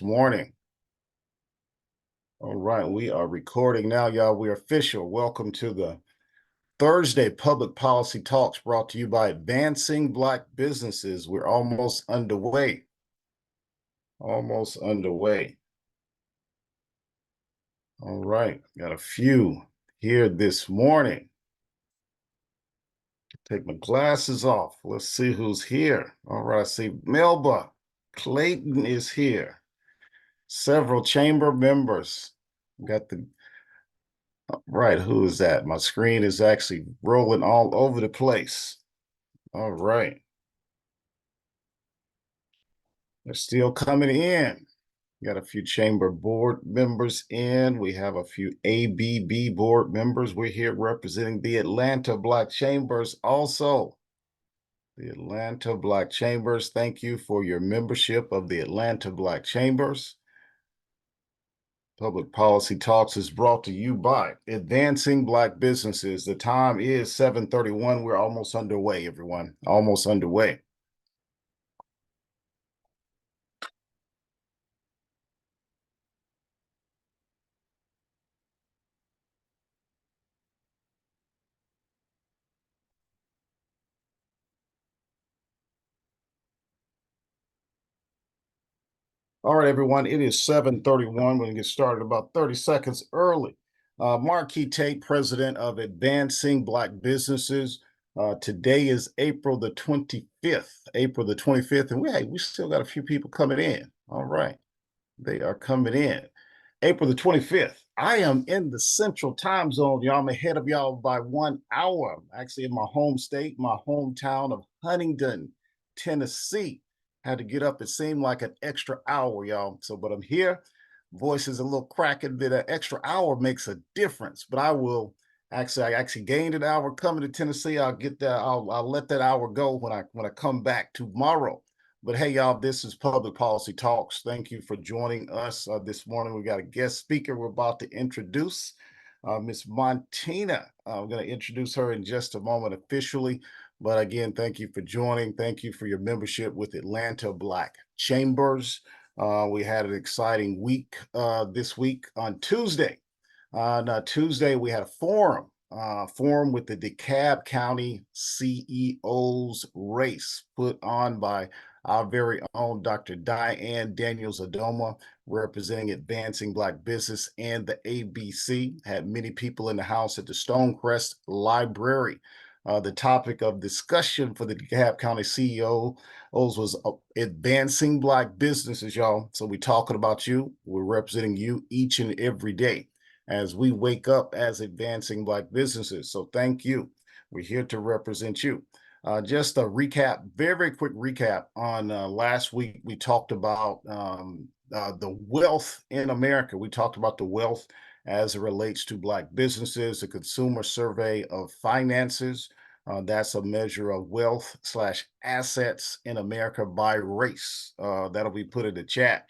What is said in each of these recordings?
Morning. All right, we are recording now, y'all. We're official. Welcome to the Thursday Public Policy Talks brought to you by Advancing Black Businesses. We're almost underway. Almost underway. All right, got a few here this morning. Take my glasses off. Let's see who's here. All right, I see Melba Clayton is here. Several chamber members. Got the Right, who is that? My screen is actually rolling all over the place. All right. They're still coming in. Got a few chamber board members in. We have a few ABB board members. We're here representing the Atlanta Black Chambers also. The Atlanta Black Chambers, thank you for your membership of the Atlanta Black Chambers. Public Policy Talks is brought to you by Advancing Black Businesses. The time is 7:31. We're almost underway, everyone. Almost underway. All right, everyone, it is 7:31. We're going to get started about 30 seconds early. Markee Tate, president of Advancing Black Businesses. Today is April the 25th. April the 25th, and we still got a few people coming in. All right, they are coming in. April the 25th. I am in the central time zone, y'all. I'm ahead of y'all by 1 hour. I'm actually in my home state, my hometown of Huntingdon, Tennessee. Had to get up, it seemed like an extra hour, y'all. So, but I'm here. Voice is a little cracking, but an extra hour makes a difference. But I actually gained an hour coming to Tennessee. I'll get that, I'll let that hour go when I come back tomorrow. But hey, y'all, this is Public Policy Talks. Thank you for joining us this morning. We got a guest speaker we're about to introduce, Miss Montina. I'm going to introduce her in just a moment officially. But again, thank you for joining. Thank you for your membership with Atlanta Black Chambers. We had an exciting week this week on Tuesday. On Tuesday, we had a forum with the DeKalb County CEO's race put on by our very own Dr. Diane Daniels-Adoma, representing Advancing Black Business and the ABC. Had many people in the house at the Stonecrest Library. The topic of discussion for the DeKalb County CEOs was advancing Black businesses, y'all. So we're talking about you. We're representing you each and every day as we wake up as advancing Black businesses. So thank you. We're here to represent you. Just a recap, very quick recap on last week. We talked about the wealth in America. We talked about the wealth as it relates to Black businesses, the Consumer Survey of Finances. That's a measure of wealth / assets in America by race. That'll be put in the chat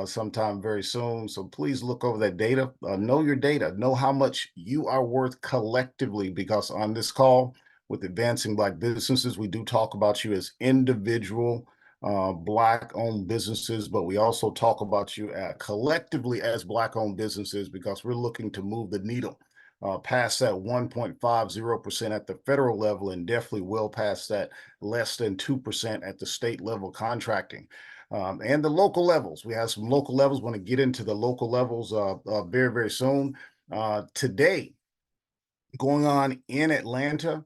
sometime very soon. So please look over that data. Know your data. Know how much you are worth collectively, because on this call with Advancing Black Businesses, we do talk about you as individual Black-owned businesses, but we also talk about you collectively as Black-owned businesses, because we're looking to move the needle past that 1.50% at the federal level, and definitely well past that less than 2% at the state level contracting. And the local levels. We have some local levels. Want to get into the local levels very, very soon. Today, going on in Atlanta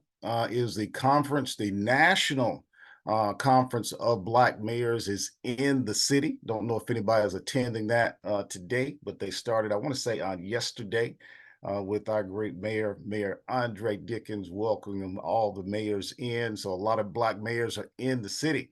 is the conference, the National Conference of Black Mayors is in the city. Don't know if anybody is attending that today, but they started, I want to say, on yesterday with our great mayor, Mayor Andre Dickens, welcoming all the mayors in. So a lot of Black mayors are in the city.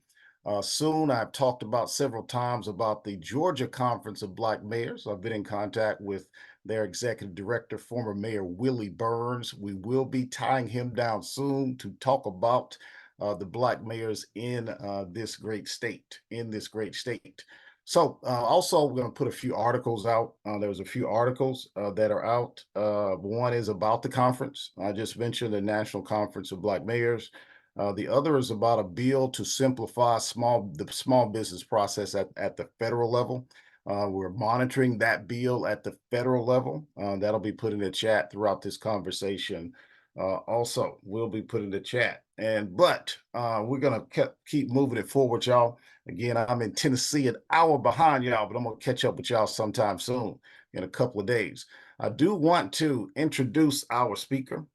Soon, I've talked about several times about the Georgia Conference of Black Mayors. I've been in contact with their executive director, former Mayor Willie Burns. We will be tying him down soon to talk about the Black mayors in this great state. So also, we're going to put a few articles out. There's a few articles that are out. One is about the conference. I just mentioned the National Conference of Black Mayors. The other is about a bill to simplify the small business process at the federal level. We're monitoring that bill at the federal level. That'll be put in the chat throughout this conversation. Also, we'll be put in the chat. But we're gonna keep moving it forward, y'all. Again, I'm in Tennessee, an hour behind y'all, but I'm gonna catch up with y'all sometime soon in a couple of days. I do want to introduce our speaker.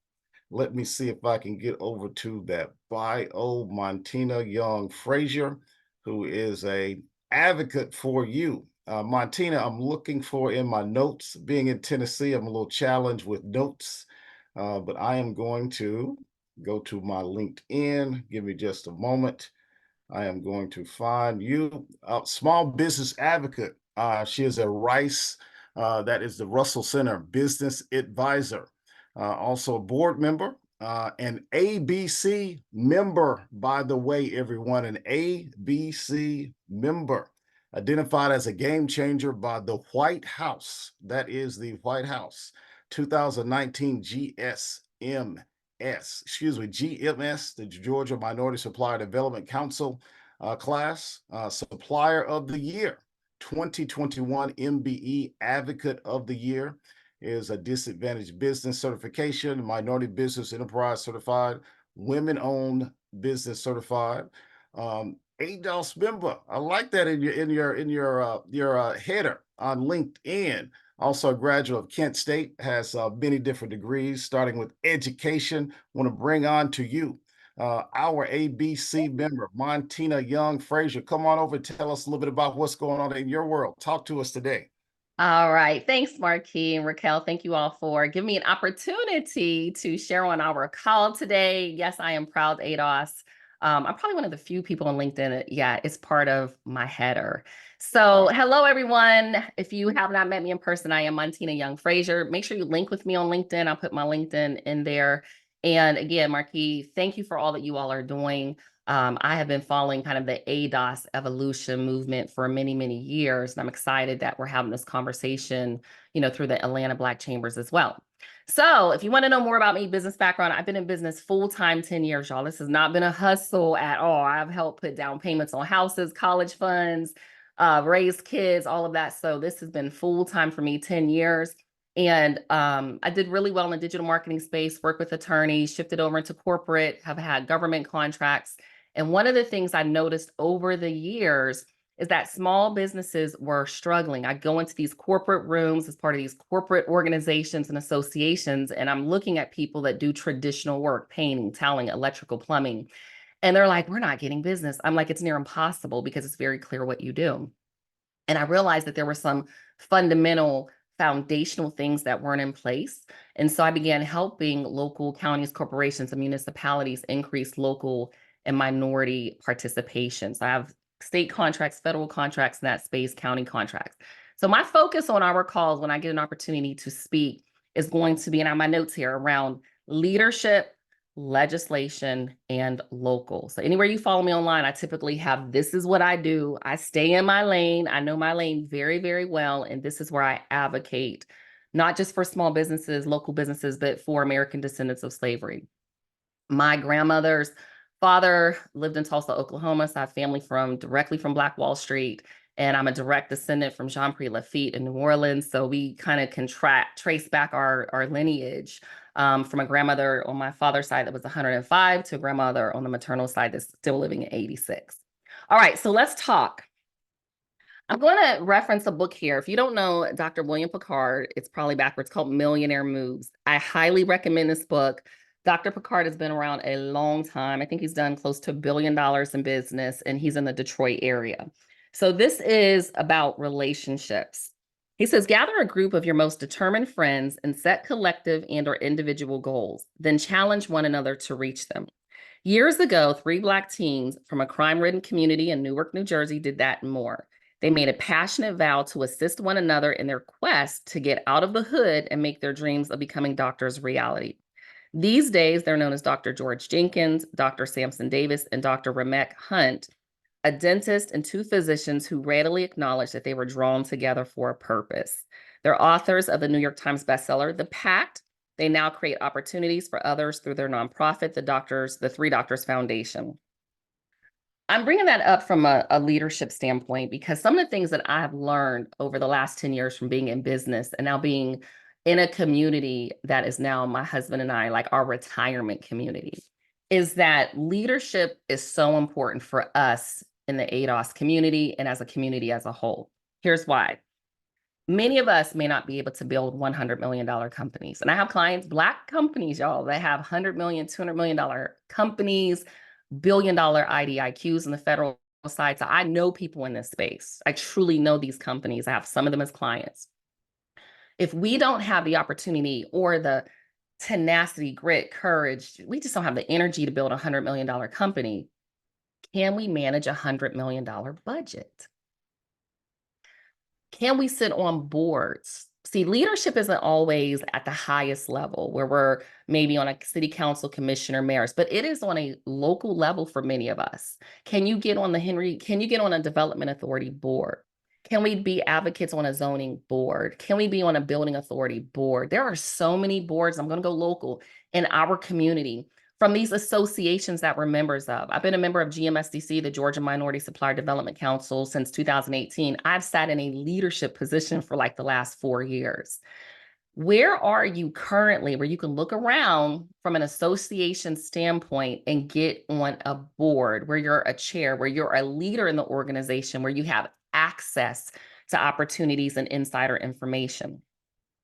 Let me see if I can get over to that bio, Montina Young Fraiser, who is a advocate for you. Montina, I'm looking for in my notes. Being in Tennessee, I'm a little challenged with notes, but I am going to go to my LinkedIn. Give me just a moment. I am going to find you a small business advocate. She is a Rice, that is the Russell Center Business Advisor, also a board member, an ABC member, by the way, everyone, an ABC member, identified as a game changer by the White House. That is the White House, 2019 GMS, the Georgia Minority Supplier Development Council class, Supplier of the Year, 2021 MBE Advocate of the Year, is a Disadvantaged Business Certification, Minority Business Enterprise Certified, Women-Owned Business Certified, ADOS member. I like that in your header on LinkedIn. Also a graduate of Kent State, has many different degrees, starting with education. Want to bring on to you our ABC member, Montina Young Fraiser. Come on over and tell us a little bit about what's going on in your world. Talk to us today. All right. Thanks, Markee and Raquel. Thank you all for giving me an opportunity to share on our call today. Yes, I am proud ADOS. I'm probably one of the few people on LinkedIn. Yeah, it's part of my header. So hello, everyone. If you have not met me in person, I am Montina Young Fraiser. Make sure you link with me on LinkedIn. I'll put my LinkedIn in there. And again, Markee, thank you for all that you all are doing. I have been following kind of the ADOS evolution movement for many, many years, and I'm excited that we're having this conversation, through the Atlanta Black Chambers as well. So if you want to know more about me, business background, I've been in business full-time 10 years, y'all. This has not been a hustle at all. I've helped put down payments on houses, college funds, raised kids, all of that. So this has been full-time for me, 10 years. And I did really well in the digital marketing space, worked with attorneys, shifted over into corporate, have had government contracts. And one of the things I noticed over the years is that small businesses were struggling. I go into these corporate rooms as part of these corporate organizations and associations, and I'm looking at people that do traditional work, painting, tiling, electrical, plumbing, and they're like, we're not getting business. I'm like, it's near impossible because it's very clear what you do. And I realized that there were some fundamental foundational things that weren't in place. And so I began helping local counties, corporations, and municipalities increase local and minority participation. So I have state contracts, federal contracts in that space, county contracts. So my focus on our calls when I get an opportunity to speak is going to be, and I have my notes here, around leadership, legislation, and local. So anywhere you follow me online, I typically have, this is what I do. I stay in my lane. I know my lane very, very well. And this is where I advocate, not just for small businesses, local businesses, but for American descendants of slavery. My grandmother's father lived in Tulsa, Oklahoma. So I have family directly from Black Wall Street. And I'm a direct descendant from Jean-Pierre Lafitte in New Orleans. So we kind of can trace back our lineage from a grandmother on my father's side that was 105 to a grandmother on the maternal side that's still living at 86. All right, so let's talk. I'm going to reference a book here. If you don't know Dr. William Picard, it's probably backwards, called Millionaire Moves. I highly recommend this book. Dr. Picard has been around a long time. I think he's done close to $1 billion in business, and he's in the Detroit area. So this is about relationships. He says, gather a group of your most determined friends and set collective and/or individual goals, then challenge one another to reach them. Years ago, 3 Black teens from a crime-ridden community in Newark, New Jersey did that and more. They made a passionate vow to assist one another in their quest to get out of the hood and make their dreams of becoming doctors reality. These days, they're known as Dr. George Jenkins, Dr. Samson Davis, and Dr. Ramek Hunt, a dentist and 2 physicians who readily acknowledged that they were drawn together for a purpose. They're authors of the New York Times bestseller, The Pact. They now create opportunities for others through their nonprofit, the 3 Doctors Foundation. I'm bringing that up from a leadership standpoint because some of the things that I have learned over the last 10 years from being in business and now being in a community that is now my husband and I, like our retirement community, is that leadership is so important for us in the ADOS community and as a community as a whole. Here's why. Many of us may not be able to build $100 million companies. And I have clients, Black companies, y'all, that have $100 million, $200 million companies, billion-dollar IDIQs in the federal side. So I know people in this space. I truly know these companies. I have some of them as clients. If we don't have the opportunity or the tenacity, grit, courage, we just don't have the energy to build a $100 million company, can we manage a $100 million budget? Can we sit on boards? See, leadership isn't always at the highest level where we're maybe on a city council commissioner, mayors, but it is on a local level for many of us. Can you get on can you get on a development authority board? Can we be advocates on a zoning board? Can we be on a building authority board? There are so many boards, I'm going to go local, in our community from these associations that we're members of. I've been a member of GMSDC, the Georgia Minority Supplier Development Council, since 2018. I've sat in a leadership position for like the last 4 years. Where are you currently where you can look around from an association standpoint and get on a board where you're a chair, where you're a leader in the organization, where you have access to opportunities and insider information?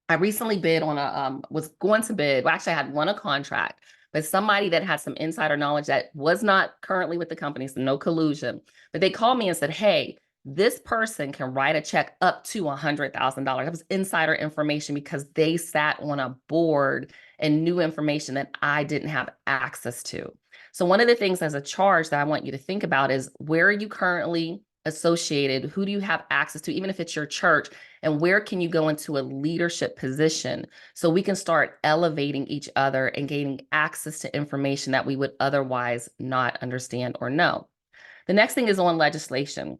I recently bid on was going to bid, well, actually I had won a contract, but somebody that had some insider knowledge that was not currently with the company, so no collusion, but they called me and said, hey, this person can write a check up to $100,000. That was insider information because they sat on a board and knew information that I didn't have access to. So one of the things as a charge that I want you to think about is, where are you currently associated? Who do you have access to, even if it's your church? And where can you go into a leadership position so we can start elevating each other and gaining access to information that we would otherwise not understand or know? The next thing is on legislation.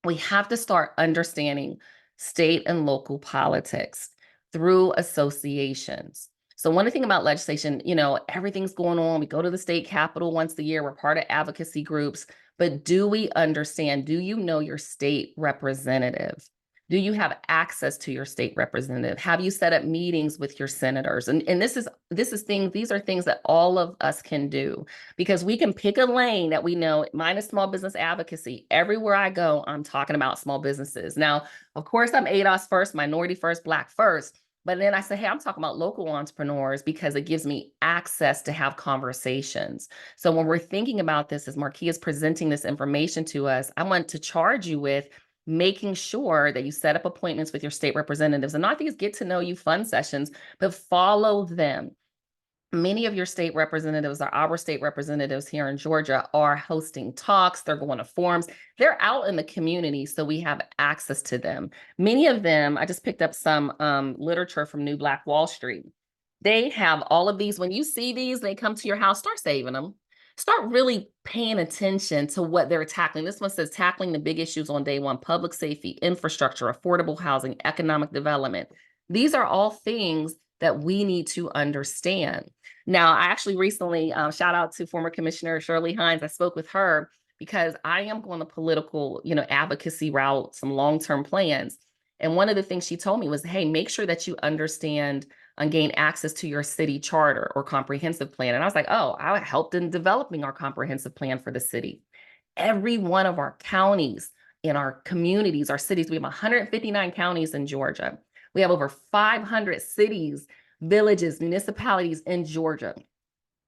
We have to start understanding state and local politics through associations. So one thing about legislation, everything's going on. We go to the state capitol once a year. We're part of advocacy groups. But do we understand? Do you know your state representative? Do you have access to your state representative? Have you set up meetings with your senators? And these are things that all of us can do, because we can pick a lane that we know. Mine is small business advocacy. Everywhere I go, I'm talking about small businesses. Now, of course, I'm ADOS first, minority first, Black first. But then I say, hey, I'm talking about local entrepreneurs because it gives me access to have conversations. So when we're thinking about this, as Markee is presenting this information to us, I want to charge you with making sure that you set up appointments with your state representatives, and not these get to know you fun sessions, but follow them. Many of your state representatives, or our state representatives here in Georgia, are hosting talks. They're going to forums. They're out in the community, so we have access to them. Many of them, I just picked up some literature from New Black Wall Street. They have all of these. When you see these, they come to your house, start saving them. Start really paying attention to what they're tackling. This one says tackling the big issues on day one: public safety, infrastructure, affordable housing, economic development. These are all things that we need to understand. Now, I actually recently, shout out to former Commissioner Shirley Hines. I spoke with her because I am going the political, advocacy route, some long-term plans. And one of the things she told me was, hey, make sure that you understand and gain access to your city charter or comprehensive plan. And I was like, oh, I helped in developing our comprehensive plan for the city. Every one of our counties in our communities, our cities, we have 159 counties in Georgia. We have over 500 cities, villages, municipalities in Georgia.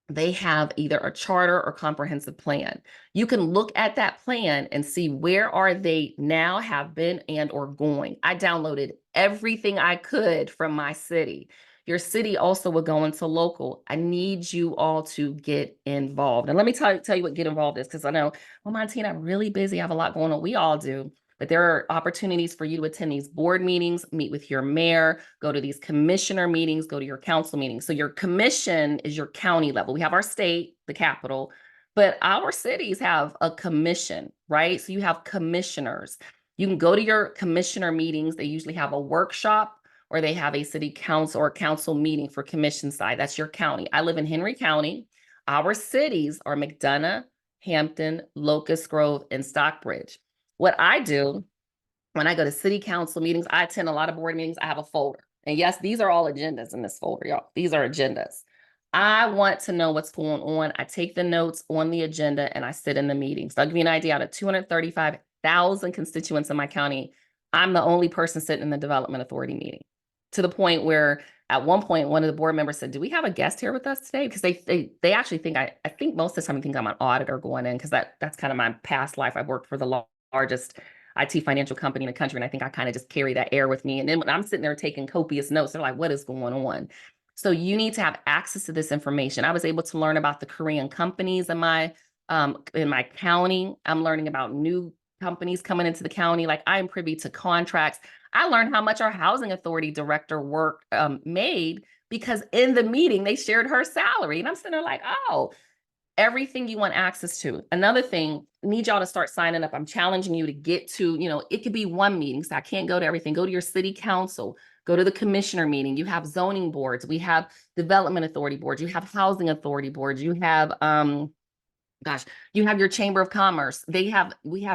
They have either a charter or comprehensive plan. You can look at that plan and see where are they now, have been, and or going. I downloaded everything I could from my city. Your city also will go into local. I need you all to get involved. And let me tell you what get involved is, because I know, well, Montina, I'm really busy. I have a lot going on. We all do. But there are opportunities for you to attend these board meetings, meet with your mayor, go to these commissioner meetings, go to your council meetings. So your commission is your county level. We have our state, the capital, but our cities have a commission, right? So you have commissioners. You can go to your commissioner meetings. They usually have a workshop, or they have a city council or council meeting for commission side. That's your county. I live in Henry County. Our cities are McDonough, Hampton, Locust Grove, and Stockbridge. What I do when I go to city council meetings, I attend a lot of board meetings, I have a folder. And yes, these are all agendas in this folder, y'all. These are agendas. I want to know what's going on. I take the notes on the agenda and I sit in the meetings. So I'll give you an idea. Out of 235,000 constituents in my county, I'm the only person sitting in the development authority meeting, to the point where at one point, one of the board members said, "Do we have a guest here with us today?" Because they actually think I think most of the time I think I'm an auditor going in, because that's kind of my past life. I've worked for the largest IT financial company in the country, and I think I kind of just carry that air with me. And then when I'm sitting there taking copious notes, they're like, "What is going on?" So you need to have access to this information. I was able to learn about the Korean companies in my county. I'm learning about new companies coming into the county. Like, I am privy to contracts. I learned how much our housing authority director made, because in the meeting they shared her salary. And I'm sitting there like, oh, everything you want access to. Another thing, need y'all to start signing up. I'm challenging you to get to, it could be one meeting. So I can't go to everything. Go to your city council, go to the commissioner meeting. You have zoning boards. We have development authority boards. You have housing authority boards. You have, you have your chamber of commerce. We have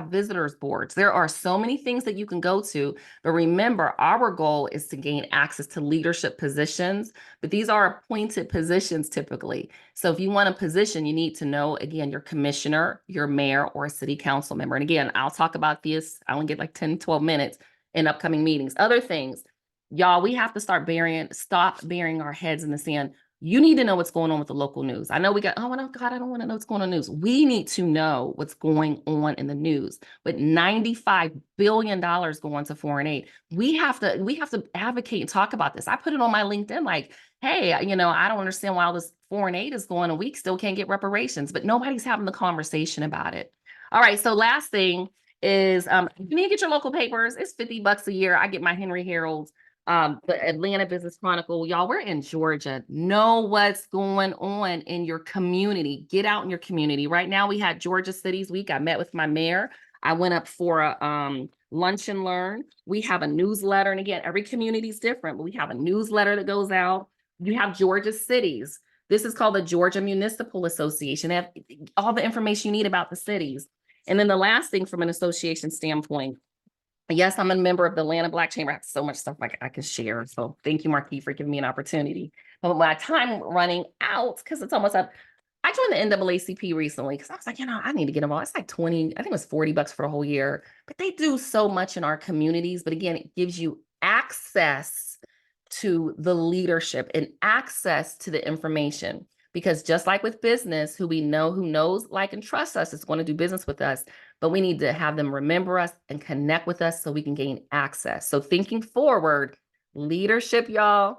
visitors boards. There are so many things that you can go to, but remember, our goal is to gain access to leadership positions, but these are appointed positions typically. So if you want a position, you need to know, again, your commissioner, your mayor, or a city council member. And again, I'll talk about this. I only get like 10, 12 minutes in upcoming meetings. Other things, y'all, we have to stop burying our heads in the sand. You need to know what's going on with the local news. I know we got, oh God, I don't want to know what's going on in the news. We need to know what's going on in the news. But $95 billion going to foreign aid. We have to advocate and talk about this. I put it on my LinkedIn, like, hey, I don't understand why all this foreign aid is going and we still can't get reparations, but nobody's having the conversation about it. All right, so last thing is, you need to get your local papers. It's $50 a year. I get my Henry Herald, the Atlanta Business Chronicle. Y'all, we're in Georgia. Know what's going on in your community. Get out in your community. Right now, we had Georgia Cities Week. I met with my mayor. I went up for a lunch and learn. We have a newsletter. And again, every community is different, but we have a newsletter that goes out. You have Georgia cities. This is called the Georgia Municipal Association. They have all the information you need about the cities. And then the last thing from an association standpoint, yes, I'm a member of the Atlanta Black Chamber. I have so much stuff I can share. So thank you, Markee, for giving me an opportunity. But my time running out, because it's almost up. I joined the NAACP recently because I was like, I need to get involved. It's like 20, I think it was $40 for the whole year. But they do so much in our communities. But again, it gives you access to the leadership and access to the information. Because just like with business, who knows, like, and trusts us, is going to do business with us, but we need to have them remember us and connect with us so we can gain access. So thinking forward, leadership, y'all,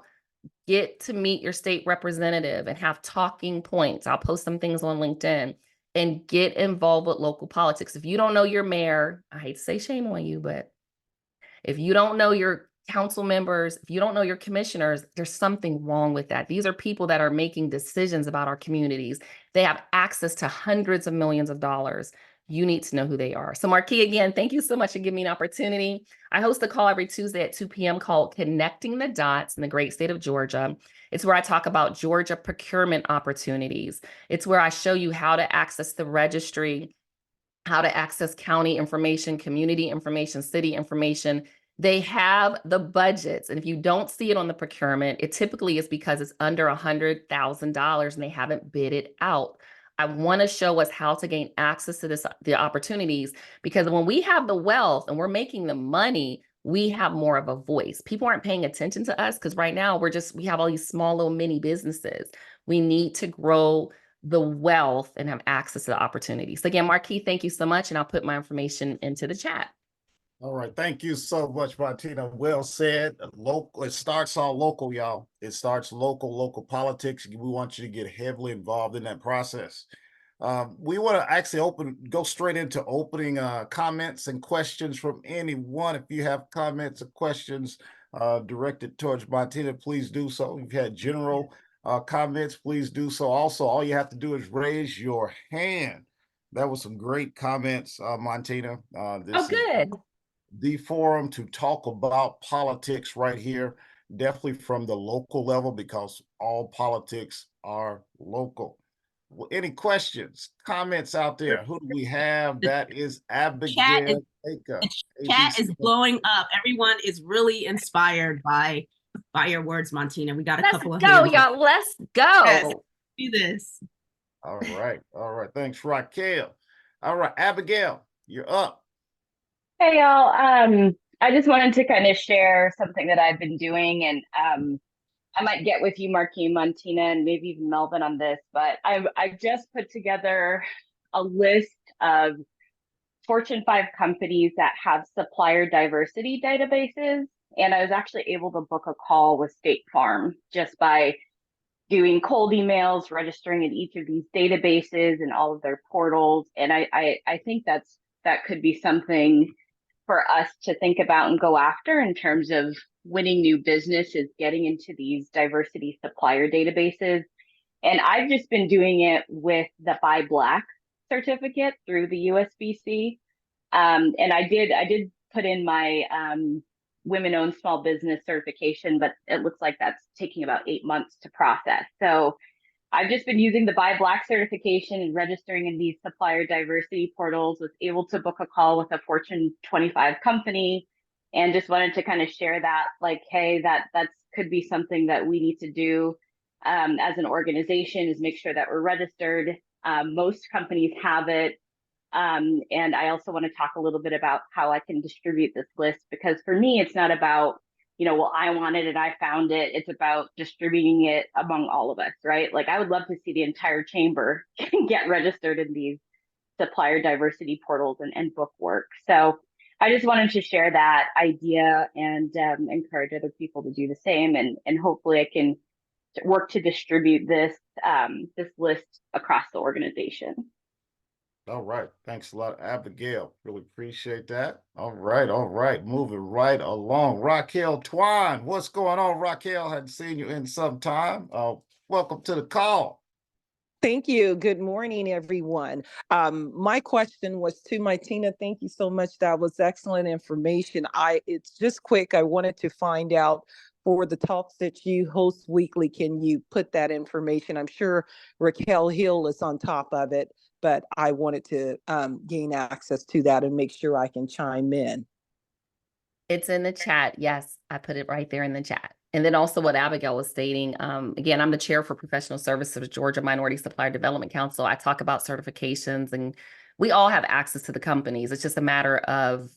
get to meet your state representative and have talking points. I'll post some things on LinkedIn, and get involved with local politics. If you don't know your mayor, I hate to say shame on you, but if you don't know your council members, if you don't know your commissioners, there's something wrong with that. These are people that are making decisions about our communities. They have access to hundreds of millions of dollars. You need to know who they are. So Markee, again, thank you so much for giving me an opportunity. I host a call every Tuesday at 2 p.m. called Connecting the Dots in the great state of Georgia. It's where I talk about Georgia procurement opportunities. It's where I show you how to access the registry, how to access county information, community information, city information. They have the budgets. And if you don't see it on the procurement, it typically is because it's under $100,000 and they haven't bid it out. I want to show us how to gain access to the opportunities, because when we have the wealth and we're making the money, we have more of a voice. People aren't paying attention to us because right now we have all these small little mini businesses. We need to grow the wealth and have access to the opportunities. So again, Markee, thank you so much. And I'll put my information into the chat. All right. Thank you so much, Montina. Well said. Local. It starts all local, y'all. It starts local politics. We want you to get heavily involved in that process. We want to actually go straight into opening comments and questions from anyone. If you have comments or questions directed towards Montina, please do so. If you've had general comments, please do so. Also, all you have to do is raise your hand. That was some great comments, Montina. This good. Is the forum to talk about politics right here, definitely from the local level, because all politics are local. Any questions, comments out there? Who do we have? The That is chat is Abigail Baker, the chat ABC. is blowing up. Everyone is really inspired by your words, Montina. We got a Let's couple of go, hands up. y'all. Let's Yes, go. do this. All right. All right. Thanks, Raquel. All right, Abigail, you're up. Hey y'all. I just wanted to kind of share something that I've been doing, and I might get with you, Markee, Montina, and maybe even Melvin on this, but I've just put together a list of Fortune 5 companies that have supplier diversity databases, and I was actually able to book a call with State Farm just by doing cold emails, registering in each of these databases and all of their portals, and I think that could be something for us to think about and go after in terms of winning new business, is getting into these diversity supplier databases. And I've just been doing it with the Buy Black certificate through the USBC. And I did put in my women-owned small business certification, but it looks like that's taking about 8 months to process. So I've just been using the Buy Black certification and registering in these supplier diversity portals, was able to book a call with a Fortune 25 company, and just wanted to kind of share that, like, hey, that's could be something that we need to do as an organization, is make sure that we're registered. Most companies have it. And I also want to talk a little bit about how I can distribute this list, because for me, it's not about, well, I wanted it, I found it. It's about distributing it among all of us, right? Like, I would love to see the entire chamber get registered in these supplier diversity portals and book work. So I just wanted to share that idea and encourage other people to do the same. And hopefully I can work to distribute this list across the organization. All right. Thanks a lot, Abigail. Really appreciate that. All right. All right. Moving right along. Raquel Twine. What's going on, Raquel? Hadn't seen you in some time. Welcome to the call. Thank you. Good morning, everyone. My question was to Montina. Thank you so much. That was excellent information. It's just quick. I wanted to find out, for the talks that you host weekly, can you put that information? I'm sure Raquel Hill is on top of it, but I wanted to gain access to that and make sure I can chime in. It's in the chat. Yes, I put it right there in the chat. And then also what Abigail was stating, again, I'm the chair for professional services, Georgia Minority Supplier Development Council. I talk about certifications, and we all have access to the companies. It's just a matter of,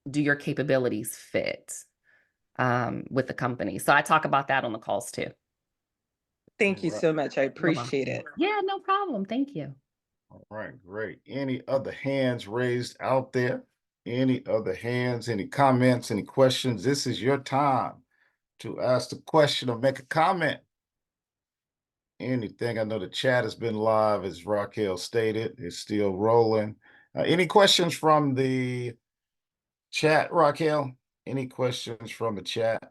do your capabilities fit with the company? So I talk about that on the calls too. Thank you so much. I appreciate it. Yeah, no problem. Thank you. All right, great. Any other hands raised out there? Any other hands, any comments, any questions? This is your time to ask a question or make a comment. Anything. I know the chat has been live, as Raquel stated. It's still rolling. Any questions from the chat, Raquel? Any questions from the chat?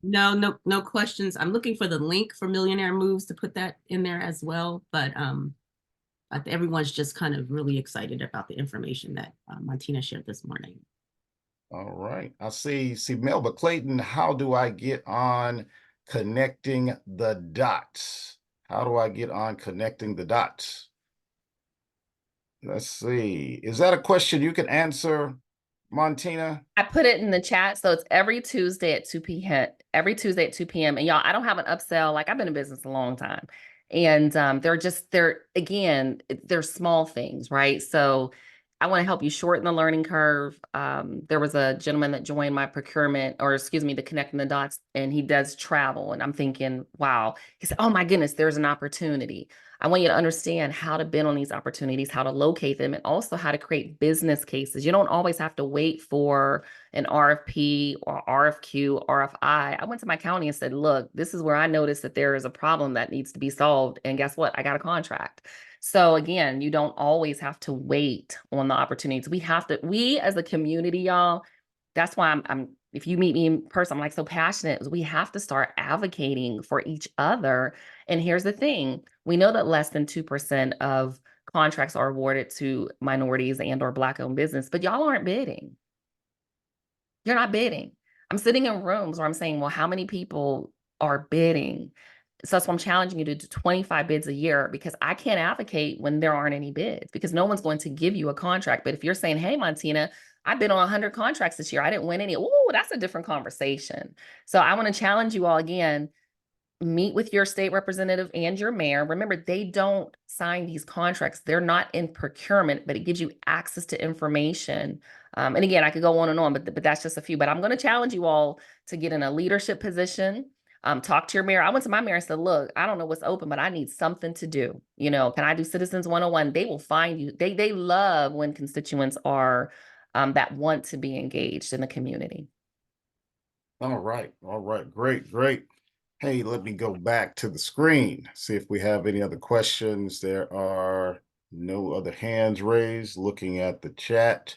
No questions. I'm looking for the link for Millionaire Moves to put that in there as well. But everyone's just kind of really excited about the information that Montina shared this morning. All right. I see Melba Clayton. How do I get on connecting the dots? How do I get on connecting the dots? Let's see. Is that a question you can answer, Montina? I put it in the chat. So it's every Tuesday at 2 p.m. Every Tuesday at 2 p.m. And y'all, I don't have an upsell. Like, I've been in business a long time. And they're small things, right? So I want to help you shorten the learning curve. There was a gentleman that joined my the Connecting the Dots, and he does travel. And I'm thinking, wow. He said, oh my goodness, there's an opportunity. I want you to understand how to bid on these opportunities, how to locate them, and also how to create business cases. You don't always have to wait for an RFP or RFQ, RFI. I went to my county and said, look, this is where I noticed that there is a problem that needs to be solved. And guess what? I got a contract. So again, you don't always have to wait on the opportunities. We as a community, y'all, that's why if you meet me in person, I'm like so passionate. We have to start advocating for each other. And here's the thing. We know that less than 2% of contracts are awarded to minorities and or Black-owned business, but y'all aren't bidding. You're not bidding. I'm sitting in rooms where I'm saying, well, how many people are bidding? So that's why I'm challenging you to do 25 bids a year, because I can't advocate when there aren't any bids, because no one's going to give you a contract. But if you're saying, hey, Montina, I've been on 100 contracts this year, I didn't win any. Oh, that's a different conversation. So I want to challenge you all again. Meet with your state representative and your mayor. Remember, they don't sign these contracts. They're not in procurement, but it gives you access to information. And again, I could go on and on, but that's just a few. But I'm going to challenge you all to get in a leadership position. Talk to your mayor. I went to my mayor and said, look, I don't know what's open, but I need something to do. You know, can I do Citizens 101? They will find you. They love when constituents are that want to be engaged in the community. All right. Great, great. Hey, let me go back to the screen, see if we have any other questions. There are no other hands raised. Looking at the chat,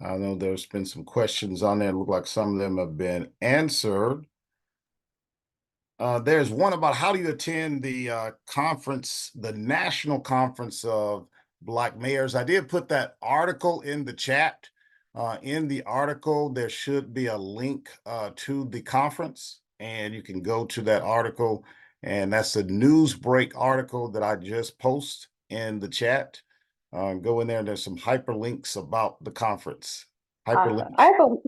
I know there's been some questions on there. It look like some of them have been answered. There's one about how do you attend the conference, the National Conference of Black Mayors. I did put that article in the chat. In the article, there should be a link to the conference, and you can go to that article, and that's a news break article that I just post in the chat. Go in there, and there's some hyperlinks about the conference. Hyperlinks.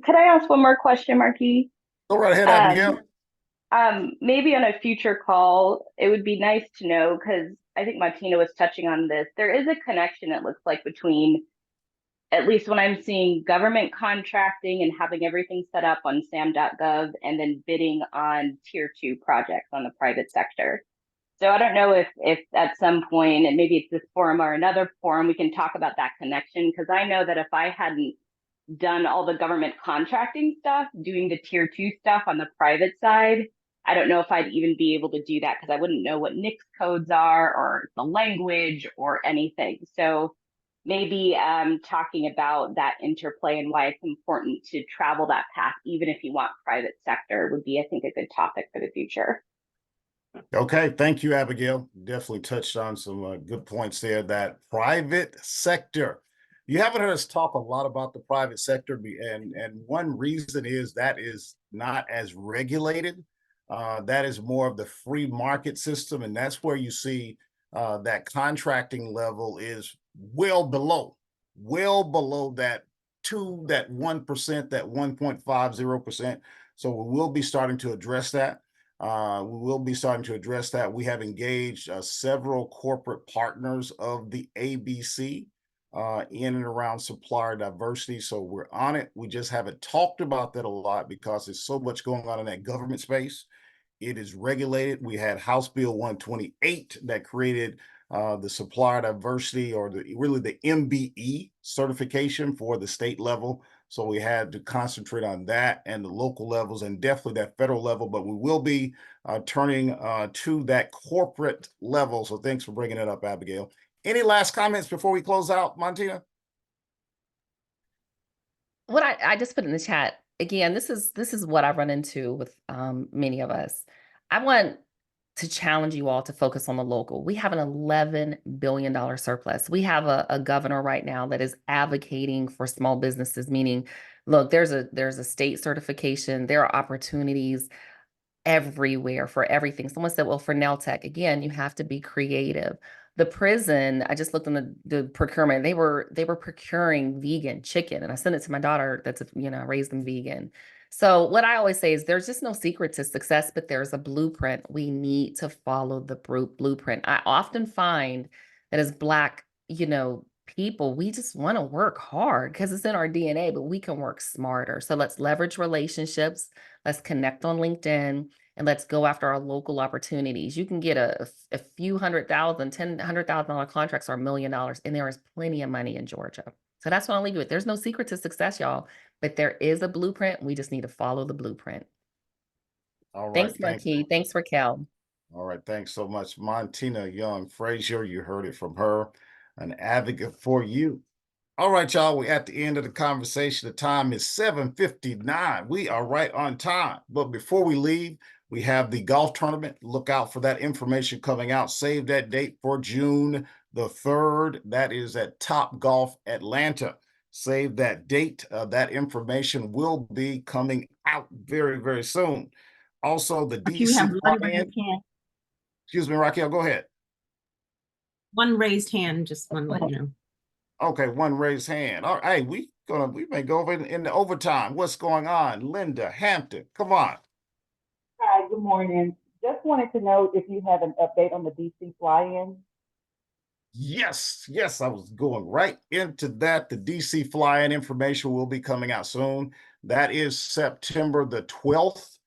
Could I ask one more question, Markee? Go right ahead, Abigail. Maybe on a future call, it would be nice to know, because I think Montina was touching on this. There is a connection, it looks like, between, at least when I'm seeing government contracting and having everything set up on sam.gov, and then bidding on tier 2 projects on the private sector. So I don't know if at some point, and maybe it's this forum or another forum, we can talk about that connection, because I know that if I hadn't done all the government contracting stuff, doing the tier 2 stuff on the private side, I don't know if I'd even be able to do that, because I wouldn't know what NICS codes are or the language or anything. So maybe talking about that interplay and why it's important to travel that path, even if you want private sector, would be, I think, a good topic for the future. Okay, thank you, Abigail. Definitely touched on some good points there. That private sector. You haven't heard us talk a lot about the private sector, and one reason is that is not as regulated. That is more of the free market system, and that's where you see that contracting level is well below that 1%, that 1.50%. So we will be starting to address that. We have engaged several corporate partners of the ABC in and around supplier diversity. So we're on it. We just haven't talked about that a lot because there's so much going on in that government space. It is regulated. We had House Bill 128 that created the supplier diversity, or really the MBE certification for the state level. So we had to concentrate on that and the local levels, and definitely that federal level. But we will be turning to that corporate level. So thanks for bringing it up, Abigail. Any last comments before we close out, Montina? What I just put in the chat, again, this is what I run into with many of us. I want to challenge you all to focus on the local. We have an $11 billion surplus. We have a governor right now that is advocating for small businesses, meaning, look, there's a state certification, there are opportunities everywhere for everything. Someone said, well, for Neltec, again, you have to be creative. The prison, I just looked in the procurement, they were procuring vegan chicken, and I sent it to my daughter that's, raised them vegan. So what I always say is there's just no secret to success, but there's a blueprint. We need to follow the blueprint. I often find that as Black, people, we just want to work hard because it's in our DNA, but we can work smarter. So let's leverage relationships. Let's connect on LinkedIn, and let's go after our local opportunities. You can get a few $100,000 contracts or $1 million, and there is plenty of money in Georgia. So that's what I'll leave you with. There's no secret to success, y'all, but there is a blueprint. We just need to follow the blueprint. All right. Thanks, Markee. Thanks, Raquel. All right. Thanks so much. Montina Young Fraiser, you heard it from her, an advocate for you. All right, y'all, we're at the end of the conversation. The time is 7:59. We are right on time. But before we leave, we have the golf tournament. Look out for that information coming out. Save that date for June the 3rd. That is at Top Golf Atlanta. Save that date. That information will be coming out very, very soon. Also, the You have DC one raised buy-in. hand. Excuse me, Raquel, go ahead. One raised hand, just want to let you know. Okay, one raised hand. All right, we may go over in the overtime. What's going on? Linda Hampton, come on. Hi, good morning. Just wanted to know if you have an update on the DC fly-in. Yes, I was going right into that. The DC fly-in information will be coming out soon. That is September the 12th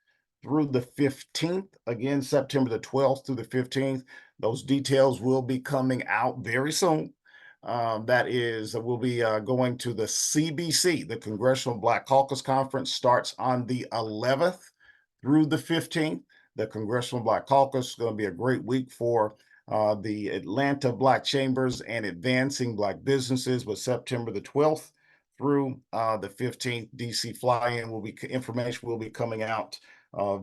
through the 15th. Again, September the 12th through the 15th. Those details will be coming out very soon. That is, we'll be going to the CBC, the Congressional Black Caucus Conference, starts on the 11th through the 15th. The Congressional Black Caucus is going to be a great week for the Atlanta Black Chambers and Advancing Black Businesses, with September the 12th through the 15th. DC fly-in will be, information will be coming out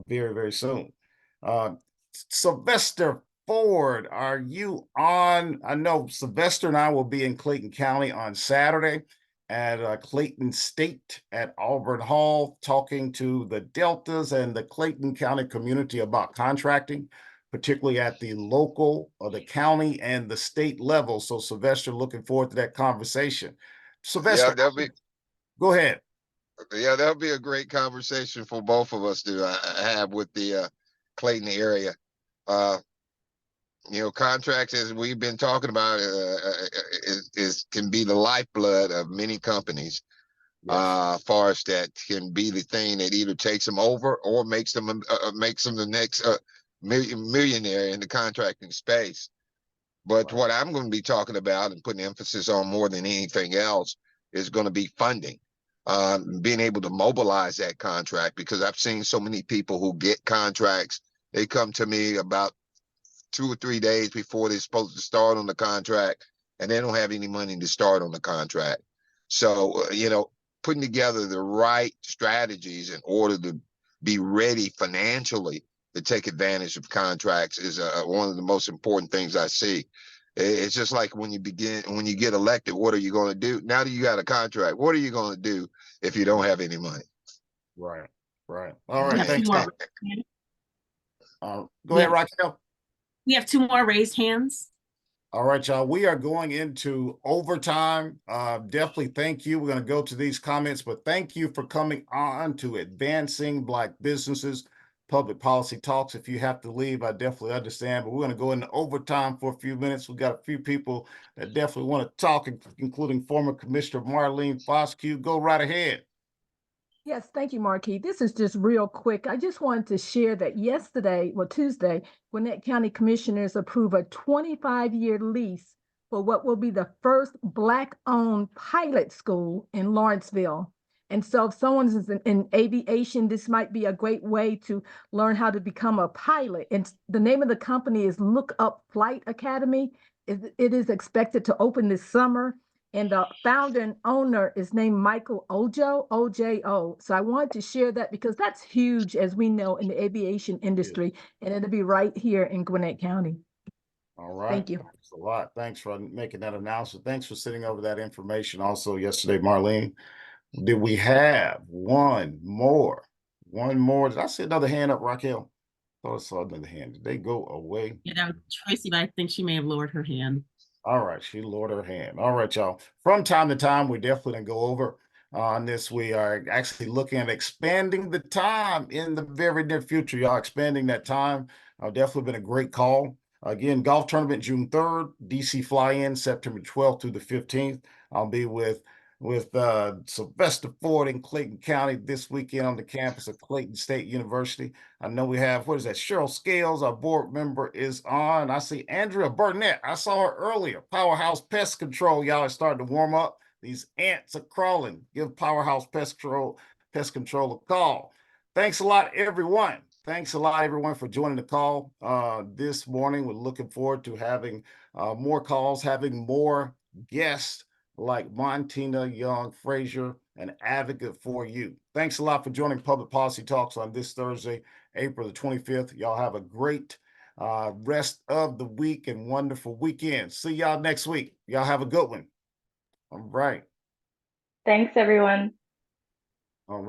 very, very soon. Sylvester Ford, are you on? I know Sylvester and I will be in Clayton County on Saturday at Clayton State at Auburn Hall, talking to the Deltas and the Clayton County community about contracting, particularly at the local or the county and the state level. So Sylvester, looking forward to that conversation. Sylvester, go ahead. Yeah, that'll be a great conversation for both of us to have with the Clayton area. You know, contracts, as we've been talking about, can be the lifeblood of many companies. Yes. Far as that can be the thing that either takes them over or makes them the next millionaire in the contracting space. But what I'm going to be talking about and putting emphasis on more than anything else is going to be funding, being able to mobilize that contract, because I've seen so many people who get contracts. They come to me about 2 or 3 days before they're supposed to start on the contract, and they don't have any money to start on the contract. So, you know, putting together the right strategies in order to be ready financially to take advantage of contracts is one of the most important things I see. It's just like when you get elected, what are you going to do? Now that you got a contract, what are you going to do if you don't have any money? Right. All right, thanks. Go ahead, Raquel. We have 2 more raised hands. All right, y'all. We are going into overtime. Definitely thank you. We're going to go to these comments, but thank you for coming on to Advancing Black Businesses Public Policy Talks. If you have to leave, I definitely understand, but we're going to go into overtime for a few minutes. We've got a few people that definitely want to talk, including former Commissioner Marlene Foscue. Go right ahead. Yes, thank you, Markee. This is just real quick. I just wanted to share that Tuesday, Gwinnett County Commissioners approved a 25-year lease for what will be the first Black-owned pilot school in Lawrenceville. And so if someone is in aviation, this might be a great way to learn how to become a pilot. And the name of the company is Look Up Flight Academy. It is expected to open this summer. And the founder and owner is named Michael Ojo, O-J-O. So I wanted to share that because that's huge, as we know, in the aviation industry. And it'll be right here in Gwinnett County. All right. Thank you. Thanks a lot. Thanks for making that announcement. Thanks for sending over that information also yesterday, Marlene. Did we have one more? Did I see another hand up, Raquel? I saw another hand. Did they go away? Yeah, that was Tracy, but I think she may have lowered her hand. All right, she lowered her hand. All right, y'all. From time to time, we definitely gonna go over on this. We are actually looking at expanding the time in the very near future, y'all. Expanding that time. Definitely been a great call. Again, golf tournament June 3rd, DC fly-in September 12th through the 15th. I'll be with Sylvester Ford in Clayton County this weekend on the campus of Clayton State University. I know we have, Cheryl Scales, our board member, is on. I see Andrea Burnett. I saw her earlier. Powerhouse Pest Control. Y'all are starting to warm up. These ants are crawling. Give Powerhouse Pest Control a call. Thanks a lot, everyone. Thanks a lot, everyone, for joining the call this morning. We're looking forward to having more calls, having more guests like Montina Young Fraiser, an advocate for you. Thanks a lot for joining Public Policy Talks on this Thursday, April the 25th. Y'all have a great rest of the week and wonderful weekend. See y'all next week. Y'all have a good one. All right. Thanks, everyone. All right.